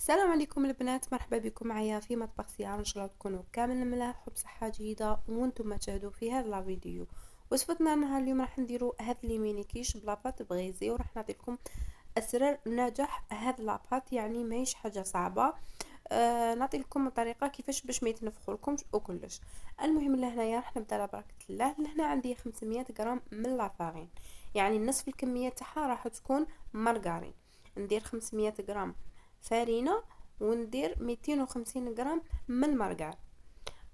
السلام عليكم البنات، مرحبا بكم معايا في مطبخ سيارة. ان شاء الله تكونوا كامل ملاح وبصحة جيدة وانتم تشاهدوا في هذا الفيديو. وصفتنا نهار اليوم راح نديروا هذا الميني كيش بلاباط بغيزي، وراح نعطيكم اسرار نجاح هذا لاباط، يعني ماهيش حاجه صعبه. نعطي لكم الطريقه كيفاش باش ما يتنفخوا لكمش وكلش. المهم لهنايا راح نبدا على بركه الله. لهنا عندي 500 غرام من لافارين، يعني نصف الكميه تاعها راح تكون مارغرين. ندير 500 غرام فارينه وندير 250 غرام من المارغرين.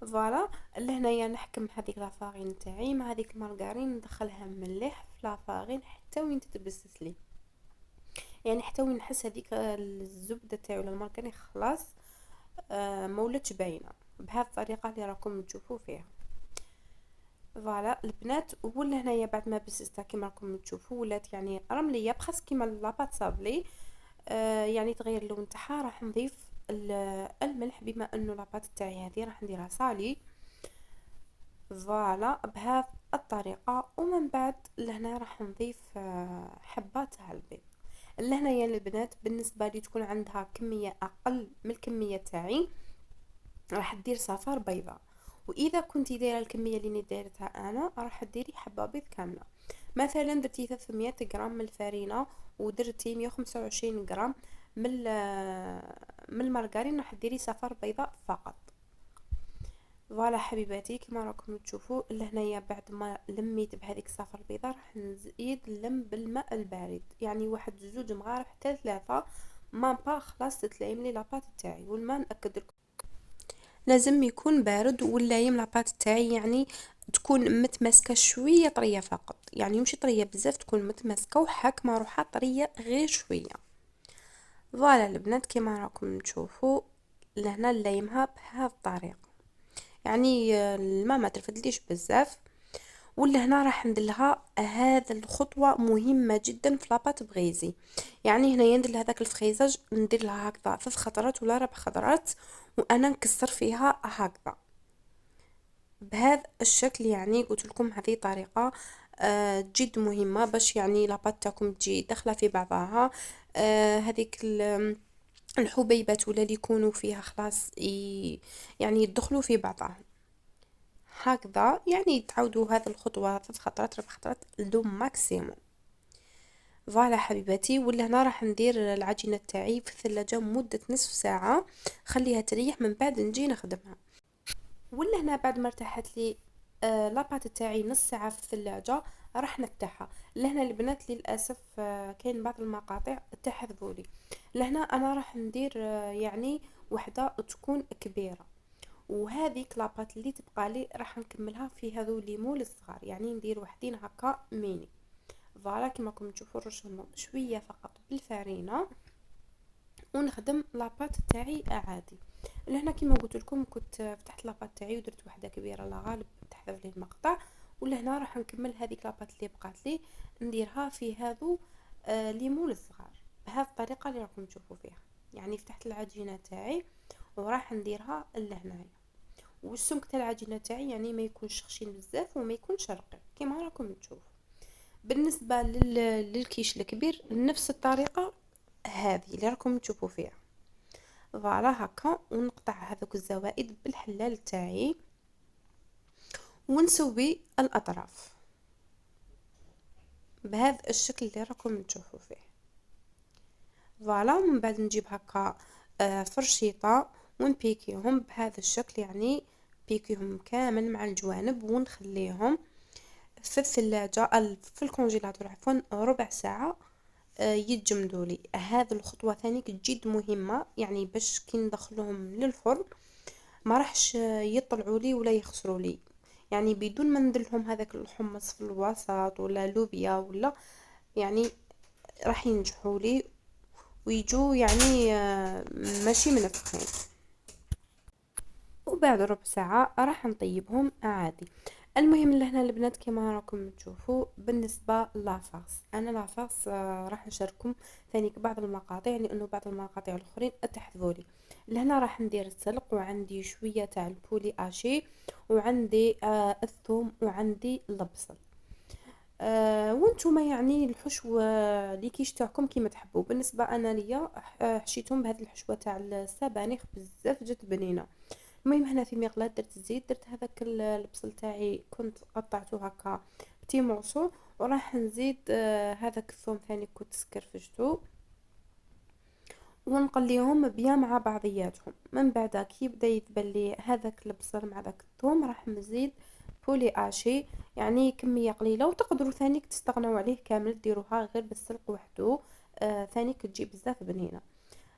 فوالا لهنايا نحكم هذيك لافارين تاعي مع هذيك المارغرين، ندخلها مليح في لافارين حتى وين تتبسس لي، يعني حتى وين نحس هذيك الزبده تاعو ولا المارغرين خلاص ما ولاتش باينه، بهذه الطريقه اللي راكم تشوفوا فيها. فوالا البنات، ولا هنايا بعد ما بسستها كيما راكم تشوفوا ولات يعني رمليه بخاص كيما لاباط صابلي. يعني تغير اللون تاعها. راح نضيف الملح، بما انه لاباط تاعي هذه راح نديرها صالي. فوالا بهذه الطريقه. ومن بعد لهنا راح نضيف حبات تاع البيض. لهنايا البنات بالنسبه لي تكون عندها كميه اقل من الكميه تاعي راح دير صفار بيضاء، واذا كنتي دايره الكميه اللي دايرتها انا راح ديري حبه بيض كامله. مثلا درتي 300 غرام من الفارينه ودرتي 125 غرام من المارغرين، راح ديري صفار بيضاء فقط. فوالا حبيباتي كما راكم تشوفوا لهنايا بعد ما لميت بهذيك الصفار البيضاء راح نزيد نلم بالماء البارد، يعني واحد زوج مغارف حتى ثلاثه ما با خلاص تتلايم لي لاباط تاعي. والماء ناكد لكم لازم يكون بارد، ولا يم لاباط تاعي يعني تكون متماسكه شويه طريه فقط، يعني مش طريه بزاف، تكون متماسكه وحاكمه روحها طريه غير شويه. فوالا البنات كما راكم تشوفوا لهنا نلايمها بهذه الطريقه، يعني الماء ما ترفدليش بزاف. ولا هنا راح ندلها هذا الخطوه مهمه جدا في لاباط بغيزي، يعني هنا ندير هذاك الفخيزاج ندير لها هكذا 3 خطرات ولا 4 خطرات، وانا نكسر فيها هكذا بهذا الشكل. يعني قلت لكم هذه طريقه جد مهمه باش يعني لاباط تاعكم تجي داخله في بعضها. هذيك الحبيبات ولا اللي يكونوا فيها خلاص يعني يدخلوا في بعضها هكذا، يعني تعودوا هذه الخطوه 3 خطرات 4 خطرات لدو ماكسيموم. فوالا حبيباتي. ولا هنا راح ندير العجينه تاعي في الثلاجه مده نصف ساعه، خليها تريح من بعد نجي نخدمها. ولا هنا بعد ما ارتاحت لي لاباط تاعي نص ساعه في الثلاجه راح نفتحها. لهنا البنات للاسف كاين بعض المقاطع تحذفوا لي. لهنا انا راح ندير يعني وحده تكون كبيره، وهذيك لاباط اللي تبقى لي راح نكملها في هذو ليمول الصغار، يعني ندير وحدين هكا ميني. فوالا كما راكم تشوفوا نرشهم شويه فقط بالفارينه ونخدم لاباط تاعي عادي. لهنا كما قلت لكم كنت فتحت لاباط تاعي ودرت وحده كبيره لا غالب تحذف لي المقطع. ولهنا راح نكمل هذيك لاباط اللي بقات لي نديرها في هذو ليمون الصغار بهذه الطريقه اللي راكم تشوفوا فيها. يعني فتحت العجينه تاعي وراح نديرها لهنايا، والسمك تاع العجينه تاعي يعني ما يكونش خشين بزاف وما يكونش رقيق كما راكم تشوفوا. بالنسبه للكيش الكبير نفس الطريقه هذه اللي راكم تشوفوا فيها. فوالا هكا، ونقطع هذوك الزوائد بالحلال تاعي ونسوي الاطراف بهذا الشكل اللي راكم تشوفوا فيه. فوالا ومن بعد نجيب هكا فرشيطه ونبيكيهم بهذا الشكل، يعني بيكيهم كامل مع الجوانب ونخليهم في الثلاجه في الكونجيلاتور عفوا ربع ساعه يتجمدوا لي. هذه الخطوه ثاني جد مهمه، يعني باش كي ندخلهم للفرن ما راحش يطلعوا لي ولا يخسروا لي، يعني بدون ما ندير لهم هذاك الحمص في الوسط ولا لوبيا ولا، يعني راح ينجحوا لي ويجوا يعني ماشي منفخين. وبعد ربع ساعة راح نطيبهم عادي. المهم لهنا البنات كما راكم تشوفوا بالنسبة لافاس، انا لافاس راح نشارككم ثاني بعض المقاطع لانه بعض المقاطع الاخرين تحذفوا لي. لهنا راح ندير السلق وعندي شوية تاع البولي اشي وعندي الثوم وعندي البصل. وانتم يعني الحشو اللي كيش تاعكم كيما تحبوا. بالنسبه انا ليا حشيتهم بهذه الحشوه تاع السبانخ، بزاف جات بنينه. المهم هنا في مغلاة درت الزيت، درت هذاك البصل تاعي كنت قطعته هكا بتي مورسو، وراح نزيد هذاك الثوم ثاني كنت سكرفجته، ونقليهم بيان مع بعضياتهم. من بعد كي يبدا يذبل لي هذاك البصل مع داك الثوم، راح نزيد بولي اشي، يعني كميه قليله، وتقدروا ثاني تستغنوا عليه كامل ديروها غير بالسلق وحده. ثاني كتجي بزاف بنينه.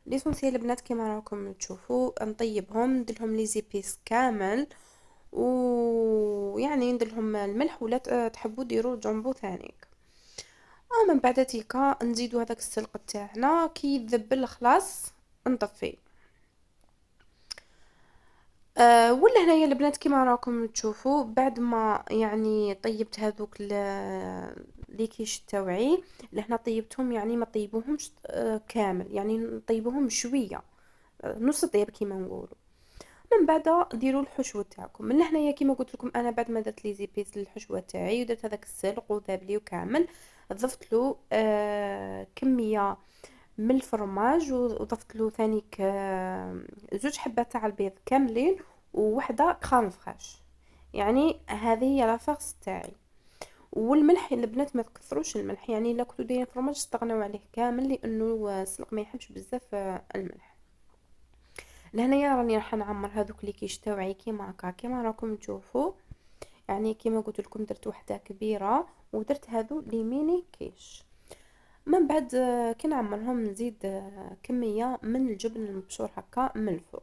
ليسونسيال البنات كيما راكم تشوفوا نطيبهم، نديرلهم لي زيبيس كامل، ويعني نديرلهم الملح، ولا تحبوا ديروا جنبو ثانيك. من بعد تيكا نزيدو هذاك السلق تاعنا، كي يذبل خلاص نطفي. ولا هنايا البنات كيما راكم تشوفوا، بعد ما يعني طيبت هذوك لي كيش تاوعي، لهنا طيبتهم يعني ما طيبوهمش كامل، يعني نطيبوهم شويه، نص طيب كيما نقولوا. من بعد ديروا الحشوه تاعكم. من هنايا كيما قلت لكم انا بعد ما درت لي زيبيس للحشوه تاعي، ودرت هذاك السلق وذابلي وكامل، ضفت له كميه من الفرماج، وضفت له ثاني زوج حبات تاع البيض كاملين، ووحده كرام فريش. يعني هذه هي لافاغس تاعي. والملح البنات ما تكثروش الملح، يعني الا كنتو دايرين فرماج استغنوا عليه كامل، لانه السلق ما يحبش بزاف الملح. لهنايا راني راح نعمر هذوك اللي كيش تاوعي كيما هكا كيما راكم تشوفوا. يعني كيما قلت لكم درت وحده كبيره، ودرت هذو لي ميني كيش. من بعد كي نعمرهم نزيد كميه من الجبن المبشور هكا من الفوق.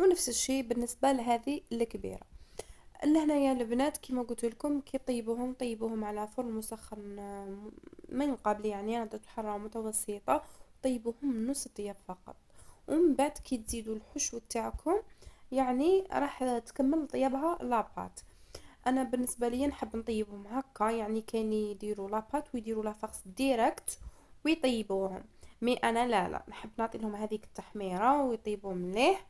ونفس الشيء بالنسبه لهذه الكبيره. لهنايا البنات كيما قلت لكم كي طيبوهم على فرن مسخن من قبل، يعني على درجه حراره متوسطه، طيبوهم نص طياب فقط. ومن بعد كي تزيدوا الحشو تاعكم، يعني راح تكمل طيابها لاباط. انا بالنسبه لي نحب نطيبهم هكا، يعني كاين يديروا لاباط ويديروا لافاغس ديريكت ويطيبوهم، مي انا لا نحب نعطي لهم هذيك التحميره ويطيبوا مليح.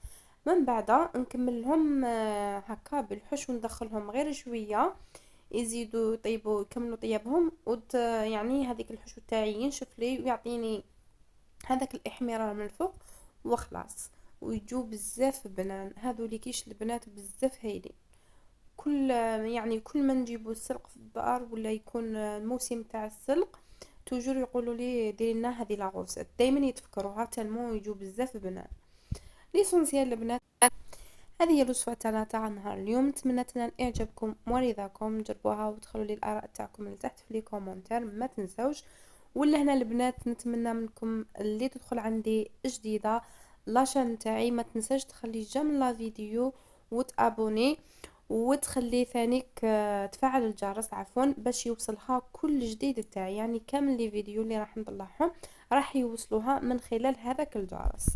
من بعد نكملهم هكا بالحشو، ندخلهم غير شويه يزيدوا يطيبوا يكملوا طيابهم، يعني هذيك الحشو تاعي ينشف لي ويعطيني هذاك الاحمرار من الفوق وخلاص. ويجو بزاف بنان هذو اللي كيش البنات بزاف هايلين. كل ما نجيبوا السلق في الدار ولا يكون الموسم تاع السلق، توجور يقولوا لي ديري لنا هذه لاغوسيت، دائما يتفكروها تالمو يجوا بزاف بنان. ليسونسيال البنات هذه هي الوصفه تاعنا تاع نهار اليوم. نتمنى تنال اعجابكم ورضاكم، جربوها وتخلوا لي الاراء تاعكم لتحت في لي كومونتير ما تنسوش. ولا هنا البنات نتمنى منكم اللي تدخل عندي جديده لاشين تاعي ما تنساش تخلي جيم لا فيديو وتابوني، وتخلي ثانيك تفعل الجرس عفوا باش يوصلها كل جديد تاعي، يعني كامل لي فيديو اللي راح نطلعهم راح يوصلوها من خلال هذاك الجرس.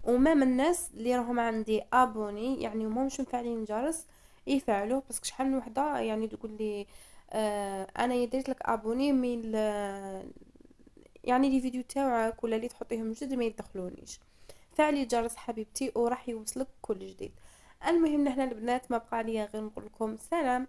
وما من الناس اللي راهم عندي ابوني يعني وما مش مفعلين الجرس يفعلوه، بس شحال من وحده يعني تقول لي انا يديت لك ابوني من يعني لي فيديو تاعك ولا اللي تحطيهم جديد ما يدخلونيش. فعلي الجرس حبيبتي وراح يوصلك كل جديد. المهم نحن البنات ما بقى لي غير نقول لكم سلام.